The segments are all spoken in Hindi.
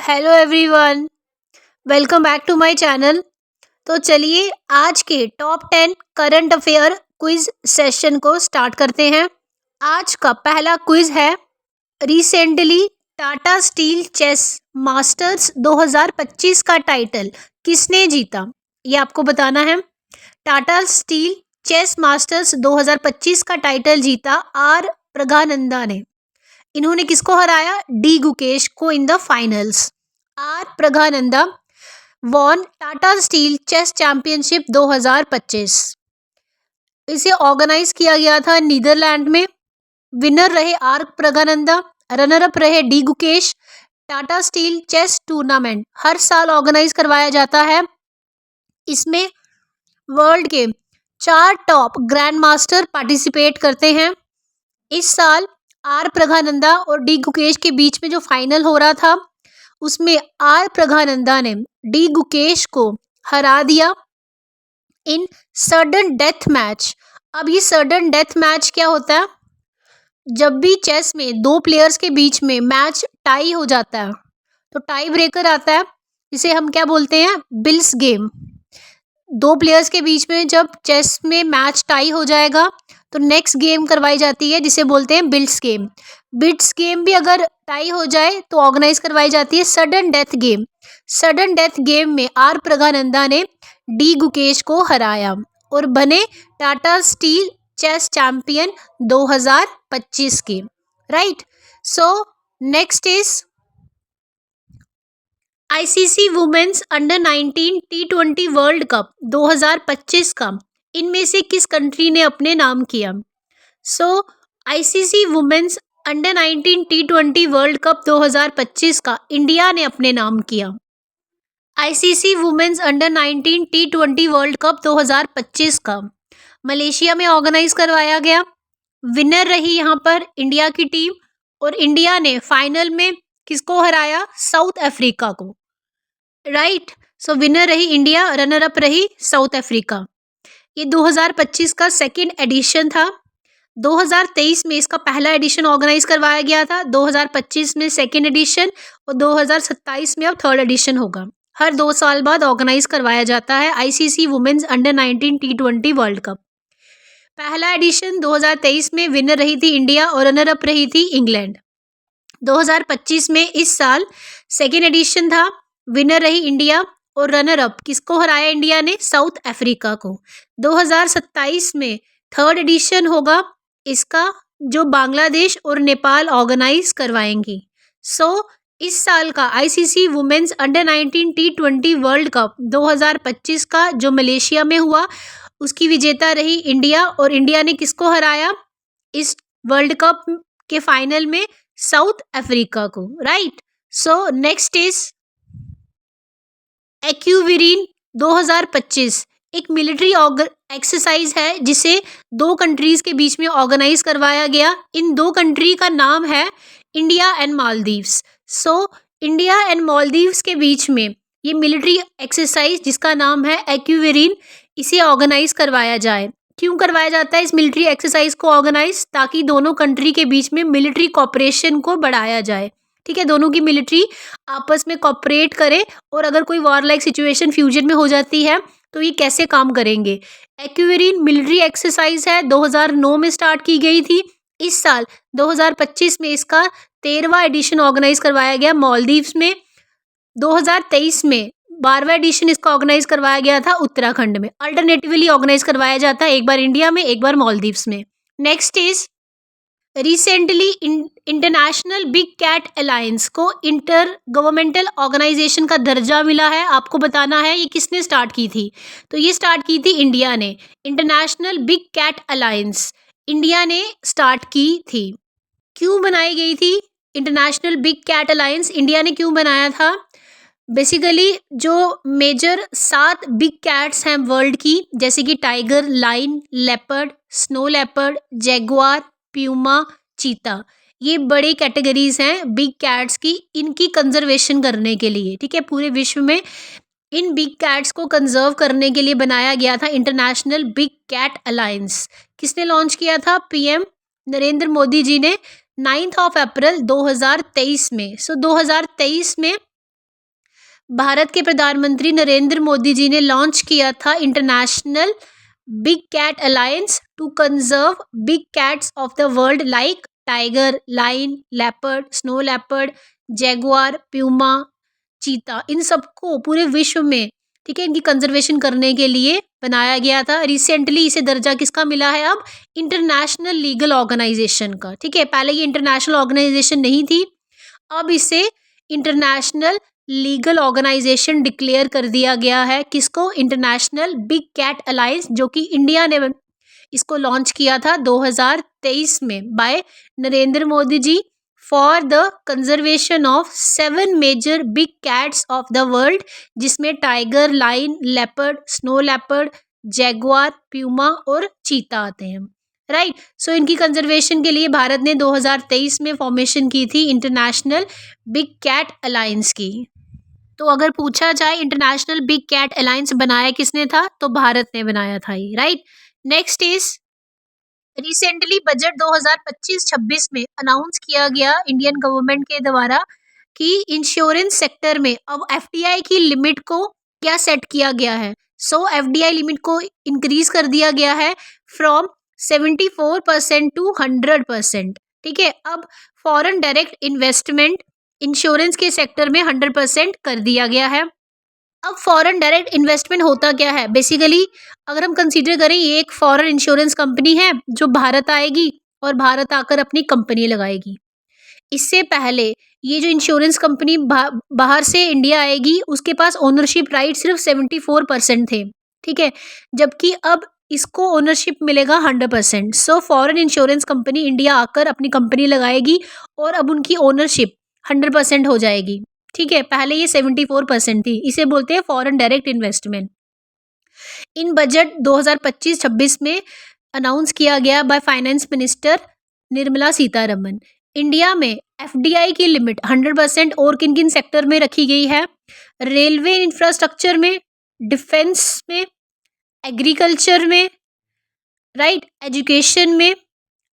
Hello everyone, welcome back to my channel. तो चलिए आज के top 10 current affair quiz session को स्टार्ट करते हैं। आज का पहला क्विज है, recently Tata steel chess masters 2025 का टाइटल किसने जीता? ये आपको बताना है। टाटा स्टील चेस मास्टर्स 2025 का टाइटल जीता आर प्रज्ञानंदा ने। इन्होंने किसको हराया? डी गुकेश को in the finals. R Praggnanandhaa won Tata steel chess championship 2025। इसे ऑर्गेनाइज किया गया था नीदरलैंड में। विनर रहे आर प्रज्ञानंदा, रनर अप रहे D Gukesh. Tata steel chess tournament हर साल ऑर्गेनाइज करवाया जाता है। इसमें वर्ल्ड के 4 टॉप ग्रैंड मास्टर पार्टिसिपेट करते हैं। इस साल आर प्रज्ञानंदा और डी गुकेश के बीच में जो फाइनल हो रहा था, उसमें आर प्रज्ञानंदा ने डी गुकेश को हरा दिया इन सडन डेथ मैच। अब ये सडन डेथ मैच क्या होता है? जब भी चेस में 2 प्लेयर्स के बीच में मैच टाई हो जाता है तो टाई ब्रेकर आता है, इसे हम क्या बोलते हैं? Bills game. 2 प्लेयर्स के बीच में जब चेस में मैच टाई हो जाएगा तो नेक्स्ट गेम करवाई जाती है, जिसे बोलते हैं बिट्स गेम। बिट्स गेम भी अगर टाई हो जाए तो ऑर्गेनाइज करवाई जाती है sudden death game. Sudden death game में आर प्रज्ञानंदा ने डी गुकेश को हराया और बने टाटा स्टील चेस चैंपियन 2025 के। Right. So next is ICC women's under 19 T20 world cup 2025 का इनमें से किस कंट्री ने अपने नाम किया? So ICC women's under 19 T20 world cup 2025 का इंडिया ने अपने नाम किया। ICC women's under 19 T20 world cup 2025 का मलेशिया में ऑर्गेनाइज करवाया गया। विनर रही यहाँ पर इंडिया की टीम और इंडिया ने फाइनल में किसको हराया? साउथ अफ्रीका को। राइट। सो विनर रही इंडिया, रनर अप रही साउथ अफ्रीका। ये 2025 का सेकेंड एडिशन था। 2023 में इसका पहला एडिशन ऑर्गेनाइज करवाया गया था, 2025 में सेकेंड एडिशन और 2027 में अब थर्ड एडिशन होगा। हर 2 साल बाद ऑर्गेनाइज करवाया जाता है ICC women's under 19 T20 world cup. पहला एडिशन 2023 में विनर रही थी इंडिया और रनर अप रही थी इंग्लैंड। 2025 में इस साल सेकेंड एडिशन था, विनर रही इंडिया और रनर अप किसको हराया इंडिया ने? साउथ अफ्रीका को। 2027 में थर्ड एडिशन होगा इसका, जो बांग्लादेश और नेपाल ऑर्गेनाइज करवाएंगी। सो इस साल का ICC women's under 19 T20 world cup 2025 का जो मलेशिया में हुआ, उसकी विजेता रही इंडिया और इंडिया ने किसको हराया इस वर्ल्ड कप के फाइनल में? साउथ अफ्रीका को। राइट। सो नेक्स्ट इज एक्यूविरीन 2025 एक मिलिट्री एक्सरसाइज है जिसे 2 कंट्रीज के बीच में ऑर्गेनाइज करवाया गया। इन 2 कंट्री का नाम है India and Maldives. So India and Maldives के बीच में ये मिलिट्री एक्सरसाइज जिसका नाम है एक्यूविरीन, इसे ऑर्गेनाइज करवाया जाए। क्यों करवाया जाता है इस मिलिट्री एक्सरसाइज को ऑर्गेनाइज? ताकि दोनों कंट्री के बीच में मिलिट्री कॉपरेशन को बढ़ाया जाए। ठीक है, दोनों की मिलिट्री आपस में कॉपरेट करे और अगर कोई वॉर लाइक सिचुएशन फ्यूचर में हो जाती है तो ये कैसे काम करेंगे। एक्यूविरीन मिलिट्री एक्सरसाइज है, 2009 में स्टार्ट की गई थी। इस साल 2025 में इसका 13वां एडिशन ऑर्गेनाइज करवाया गया मालदीव्स में। 2023 में 12वां एडिशन इसका ऑर्गेनाइज करवाया गया था उत्तराखंड में। अल्टरनेटिवली ऑर्गेनाइज करवाया जाता है, एक बार इंडिया में एक बार मालदीव्स में। Next is recently international big cat alliance को इंटर गवर्नमेंटल ऑर्गेनाइजेशन का दर्जा मिला है। आपको बताना है ये किसने स्टार्ट की थी? तो ये स्टार्ट की थी इंडिया ने। International big cat alliance India ने स्टार्ट की थी। क्यों बनाई गई थी international big cat alliance? India ने क्यों बनाया था? बेसिकली जो मेजर 7 बिग कैट्स हैं वर्ल्ड की, जैसे कि tiger, lion, leopard, snow leopard, jaguar, puma, cheetah, ये बड़े कैटेगरीज हैं बिग कैट्स की, इनकी कंजर्वेशन करने के लिए। ठीक है, पूरे विश्व में इन बिग कैट्स को कंजर्व करने के लिए बनाया गया था इंटरनेशनल बिग कैट अलायंस। किसने लॉन्च किया था? पीएम नरेंद्र मोदी जी ने 9 अप्रैल 2023 में। 2023 में भारत के प्रधानमंत्री नरेंद्र मोदी जी ने लॉन्च किया था international big cat alliance to conserve big cats of the world like tiger, lion, leopard, snow leopard, jaguar, puma, cheetah. इन सबको पूरे विश्व में, ठीक है, इनकी कंजर्वेशन करने के लिए बनाया गया था। रिसेंटली इसे दर्जा किसका मिला है अब? इंटरनेशनल लीगल ऑर्गेनाइजेशन का। ठीक है, पहले ये इंटरनेशनल ऑर्गेनाइजेशन नहीं थी, अब इसे इंटरनेशनल लीगल ऑर्गेनाइजेशन डिक्लेयर कर दिया गया है। किसको? इंटरनेशनल बिग कैट अलायंस, जो कि इंडिया ने इसको लॉन्च किया था 2023 में by Narendra Modi ji for the conservation of 7 major big cats of the world, जिसमें tiger, lion, leopard, snow leopard, jaguar, puma और चीता आते हैं। राइट, सो इनकी कंजर्वेशन के लिए भारत ने 2023 में फॉर्मेशन की थी इंटरनेशनल बिग कैट अलायंस की। तो अगर पूछा जाए इंटरनेशनल बिग कैट अलायंस बनाया किसने था, तो भारत ने बनाया था ये। Right, next is recently budget 2025-26 में अनाउंस किया गया इंडियन गवर्नमेंट के द्वारा कि इंश्योरेंस सेक्टर में अब एफडीआई की लिमिट को क्या सेट किया गया है। सो एफडीआई लिमिट को इंक्रीज कर दिया गया है फ्रॉम 74% टू 100%। ठीक है, अब फॉरेन डायरेक्ट इन्वेस्टमेंट इंश्योरेंस के सेक्टर में 100% कर दिया गया है। अब फॉरेन डायरेक्ट इन्वेस्टमेंट होता क्या है? बेसिकली अगर हम कंसीडर करें, ये एक फॉरेन इंश्योरेंस कंपनी है जो भारत आएगी और भारत आकर अपनी कंपनी लगाएगी। इससे पहले ये जो इंश्योरेंस कंपनी बाहर से इंडिया आएगी, उसके पास ओनरशिप राइट सिर्फ 74% थे। ठीक है, जबकि अब इसको ओनरशिप मिलेगा 100%। So foreign insurance company India आकर अपनी कंपनी लगाएगी और अब उनकी ओनरशिप 100% हो जाएगी। ठीक है, पहले ये 74% थी, इसे बोलते हैं फॉरेन डायरेक्ट इन्वेस्टमेंट। इन बजट 2025-26 में अनाउंस किया गया by finance minister Nirmala Sitharaman. India में एफडीआई की लिमिट 100% और किन किन सेक्टर में रखी गई है? रेलवे इंफ्रास्ट्रक्चर में, डिफेंस में, एग्रीकल्चर में, राइट, एजुकेशन में,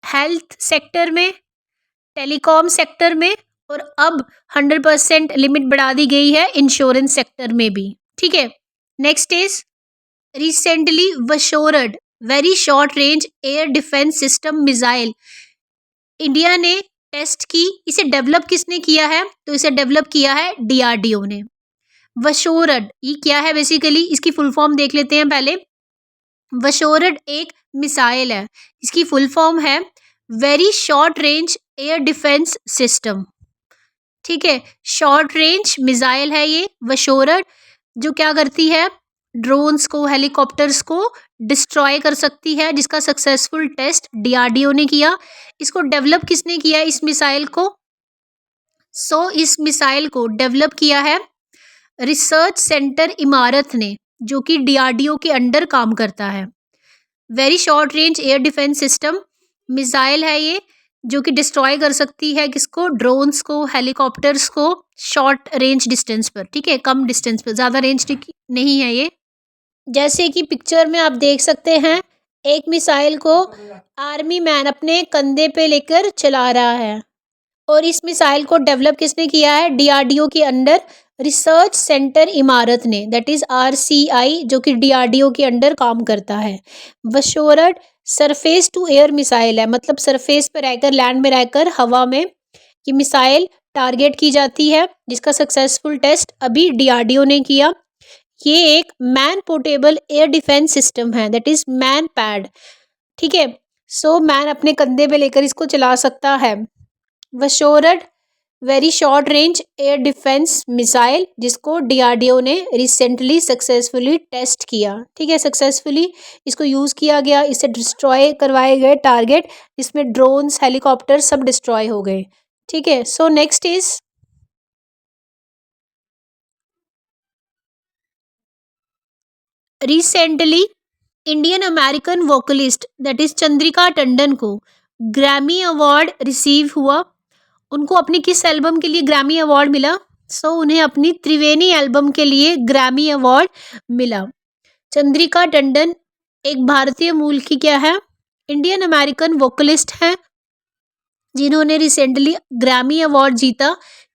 हेल्थ सेक्टर में, टेलीकॉम सेक्टर में, और अब 100% लिमिट बढ़ा दी गई है इंश्योरेंस सेक्टर में भी। ठीक है, next is recently VSHORAD very short range air defence system missile India ने टेस्ट की। इसे डेवलप किसने किया है? तो इसे डेवलप किया है डीआरडीओ ने। वशोरड ये क्या है? बेसिकली इसकी फुल फॉर्म देख लेते हैं पहले। वशोरड एक मिसाइल है, इसकी फुल फॉर्म है very short range air defence system. ठीक है, शॉर्ट रेंज मिसाइल है ये वशोरड, जो क्या करती है? ड्रोन्स को, हेलीकॉप्टर्स को डिस्ट्रॉय कर सकती है, जिसका सक्सेसफुल टेस्ट डीआरडीओ ने किया। इसको डेवलप किसने किया इस मिसाइल को? सो इस मिसाइल को डेवलप किया है रिसर्च सेंटर इमारत ने, जो कि डीआरडीओ के अंडर काम करता है। Very short range air defence system missile है ये, जो कि डिस्ट्रॉय कर सकती है किसको? ड्रोन्स को, हेलीकॉप्टर्स को शॉर्ट रेंज डिस्टेंस पर। ठीक है, कम डिस्टेंस पर, ज़्यादा रेंज नहीं है ये। जैसे कि पिक्चर में आप देख सकते हैं, एक मिसाइल को आर्मी मैन अपने कंधे पे लेकर चला रहा है, और इस मिसाइल को डेवलप किसने किया है? डीआरडीओ के अंडर रिसर्च सेंटर इमारत ने, दैट इज आरसीआई, जो कि डीआरडीओ के अंडर काम करता है। वशोरड सरफेस टू एयर मिसाइल है, मतलब सरफेस पर रहकर, लैंड में रहकर, हवा में ये मिसाइल टारगेट की जाती है, जिसका सक्सेसफुल टेस्ट अभी डीआरडीओ ने किया। ये एक man portable air defence system है, दैट इज मैन पैड। ठीक है, सो मैन अपने कंधे पे लेकर इसको चला सकता है। VSHORAD very short range air defence missile, जिसको डीआरडीओ ने रिसेंटली सक्सेसफुली टेस्ट किया। ठीक है, सक्सेसफुली इसको यूज़ किया गया, इसे डिस्ट्रॉय करवाए गए टारगेट, जिसमें ड्रोन्स, हेलीकॉप्टर सब डिस्ट्रॉय हो गए। ठीक है, सो next is recently Indian American vocalist that is Chandrika Tandon को ग्रैमी अवार्ड रिसीव हुआ। उनको अपनी किस एल्बम के लिए ग्रैमी अवार्ड मिला? सो उन्हें अपनी त्रिवेणी एल्बम के लिए ग्रैमी अवार्ड मिला। चंद्रिका टंडन एक भारतीय मूल की क्या है? इंडियन अमेरिकन वोकलिस्ट हैं, जिन्होंने रिसेंटली ग्रैमी अवार्ड जीता।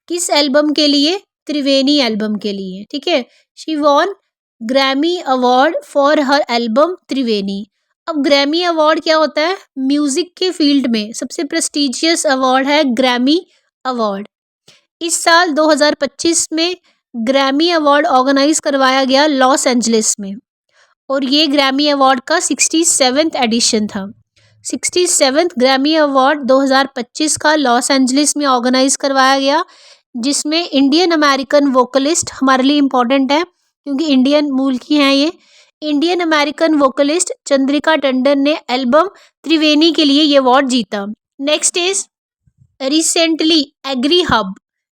किस एल्बम के लिए? त्रिवेणी एल्बम के लिए, ठीक है। She won Grammy award for her album Triveni. अब ग्रैमी अवार्ड क्या होता है? म्यूजिक के फील्ड में सबसे प्रेस्टिजियस अवार्ड है ग्रैमी अवार्ड। इस साल 2025 में ग्रैमी अवार्ड ऑर्गेनाइज करवाया गया लॉस एंजलिस में, और ये ग्रैमी अवार्ड का 67th एडिशन था। 67th ग्रैमी अवार्ड 2025 का लॉस एंजलिस में ऑर्गेनाइज करवाया गया, जिसमें इंडियन अमेरिकन वोकलिस्ट, हमारे लिए इम्पोर्टेंट है क्योंकि इंडियन मूल की हैं ये, Indian American vocalist Chandrika Tandon ने एल्बम त्रिवेणी के लिए ये अवार्ड जीता। Next is recently agri hub,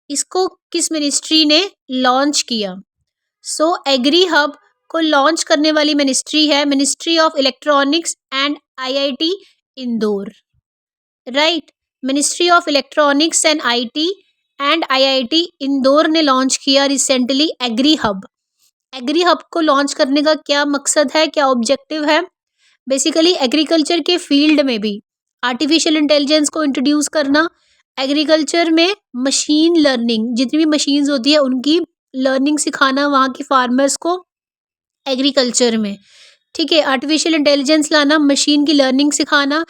इसको किस मिनिस्ट्री ने लॉन्च किया? सो एग्री हब को लॉन्च करने वाली मिनिस्ट्री है ministry of electronics and IIT Indore, right. Ministry of electronics and IT and IIT Indore ने लॉन्च किया recently agri hub. Agri hub को लॉन्च करने का क्या मकसद है, क्या ऑब्जेक्टिव है? बेसिकली एग्रीकल्चर के फील्ड में भी आर्टिफिशियल इंटेलिजेंस को इंट्रोड्यूस करना, एग्रीकल्चर में मशीन लर्निंग, जितनी भी मशीन्स होती है उनकी लर्निंग सिखाना वहाँ के फार्मर्स को एग्रीकल्चर में, ठीक है। आर्टिफिशियल इंटेलिजेंस लाना, मशीन की लर्निंग सिखाना,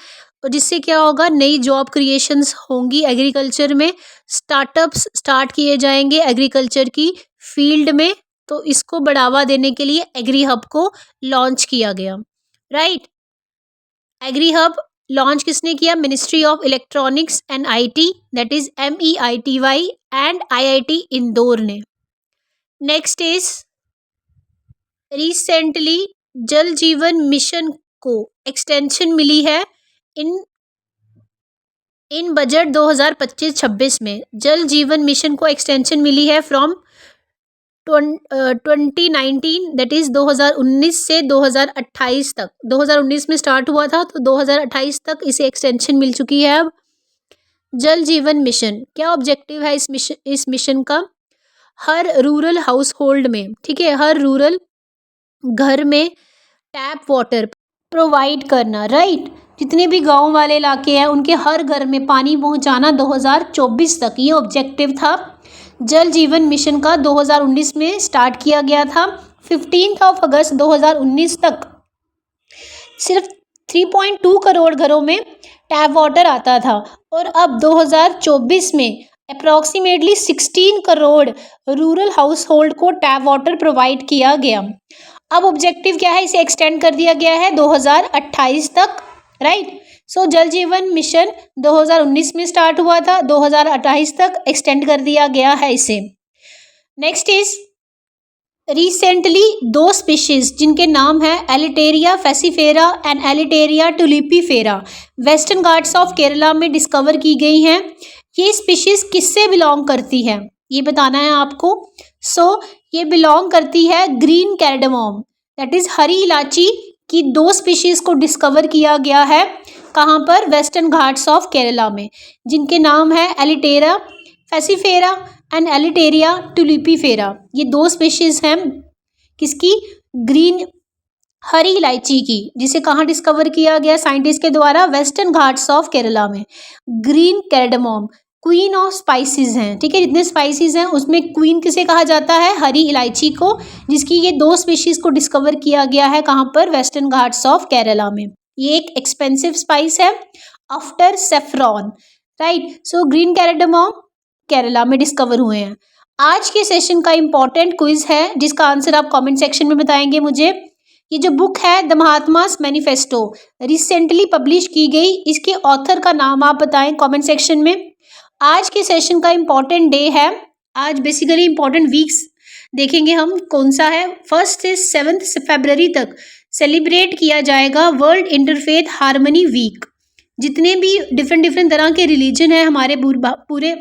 और जिससे क्या होगा, नई जॉब क्रिएशंस होंगी एग्रीकल्चर में, स्टार्टअप्स स्टार्ट किए जाएंगे एग्रीकल्चर की फील्ड में। तो इसको बढ़ावा देने के लिए एग्री हब को लॉन्च किया गया, राइट। एग्री हब लॉन्च किसने किया? Ministry of electronics and IT, that is MEITY and IIT Indore ने। नेक्स्ट इज रिसेंटली जल जीवन मिशन को एक्सटेंशन मिली है इन बजट 2025-26 में। जल जीवन मिशन को एक्सटेंशन मिली है फ्रॉम 2019, दैट इज 2019 से 2028 तक। 2019 में स्टार्ट हुआ था तो 2028 तक इसे एक्सटेंशन मिल चुकी है। अब जल जीवन मिशन, क्या ऑब्जेक्टिव है इस मिशन का? हर रूरल हाउस होल्ड में, ठीक है, हर रूरल घर में टैप वाटर प्रोवाइड करना, राइट। जितने भी गांव वाले इलाके हैं उनके हर घर में पानी पहुंचाना 2024 तक, ये ऑब्जेक्टिव था जल जीवन मिशन का। 2019 में स्टार्ट किया गया था। 15 अगस्त 2019 तक सिर्फ 3.2 करोड़ घरों में टैप वाटर आता था, और अब 2024 में approximately 16 crore rural house hold को टैप वाटर प्रोवाइड किया गया। अब ऑब्जेक्टिव क्या है? इसे एक्सटेंड कर दिया गया है 2028 तक, राइट। सो जल जीवन मिशन 2019 में स्टार्ट हुआ था, 2028 तक एक्सटेंड कर दिया गया है इसे। नेक्स्ट इज रिसेंटली 2 स्पीशीज जिनके नाम है Elettaria facifera and Elettaria tulipifera, Western Ghats of Kerala में डिस्कवर की गई हैं। ये स्पीशीज किससे बिलोंग करती है ये बताना है आपको। सो ये बिलोंग करती है ग्रीन कैर्डेमोम, दैट इज हरी इलायची की 2 स्पीशीज को डिस्कवर किया गया है। कहाँ पर? वेस्टर्न घाट्स ऑफ केरला में, जिनके नाम है एलिटेरिया फेसिफेरा एंड एलिटेरिया टुलिपीफेरा। ये 2 स्पीशीज हैं किसकी? ग्रीन हरी इलायची की, जिसे कहाँ डिस्कवर किया गया साइंटिस्ट के द्वारा? वेस्टर्न घाट्स ऑफ केरला में। ग्रीन कैर्डेमोम क्वीन ऑफ स्पाइसेस हैं, ठीक है। जितने स्पाइसेस हैं उसमें क्वीन किसे कहा जाता है? हरी इलायची को, जिसकी ये 2 स्पीशीज को डिस्कवर किया गया है। कहाँ पर? वेस्टर्न घाट्स ऑफ केरला में। ये एक एक्सपेंसिव स्पाइस है after saffron, right. So green cardamom Kerala में डिस्कवर हुए हैं। आज के सेशन का इंपॉर्टेंट क्विज है जिसका आंसर आप कमेंट सेक्शन में बताएंगे मुझे। ये जो बुक है the mahatmas manifesto recently publish की गई, इसके ऑथर का नाम आप बताएं कमेंट सेक्शन में। आज के सेशन का इम्पॉर्टेंट डे है, आज बेसिकली इम्पॉर्टेंट वीक्स देखेंगे हम कौन सा है। 1 से 7 फरवरी तक सेलिब्रेट किया जाएगा वर्ल्ड इंटरफेथ हार्मनी वीक। जितने भी डिफरेंट तरह के रिलीजन है हमारे पूरे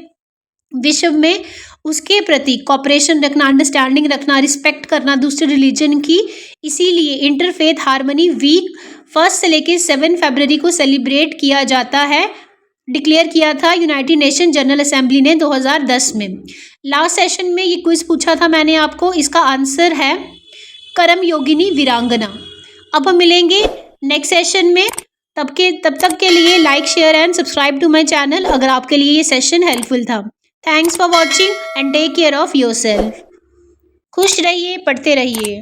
विश्व में, उसके प्रति कॉपरेशन रखना, अंडरस्टैंडिंग रखना, रिस्पेक्ट करना दूसरे रिलीजन की, इसीलिए इंटरफेथ हार्मनी वीक 1 से लेकर 7 फरवरी को सेलिब्रेट किया जाता है। डिक्लेयर किया था यूनाइटेड नेशन जनरल असेंबली ने 2010 में। लास्ट सेशन में ये क्विज पूछा था मैंने आपको, इसका आंसर है कर्म योगिनी वीरांगना। अब हम मिलेंगे नेक्स्ट सेशन में, तब तक के लिए like share and subscribe to my channel अगर आपके लिए ये सेशन हेल्पफुल था। Thanks for watching and take care of yourself. खुश रहिए, पढ़ते रहिए।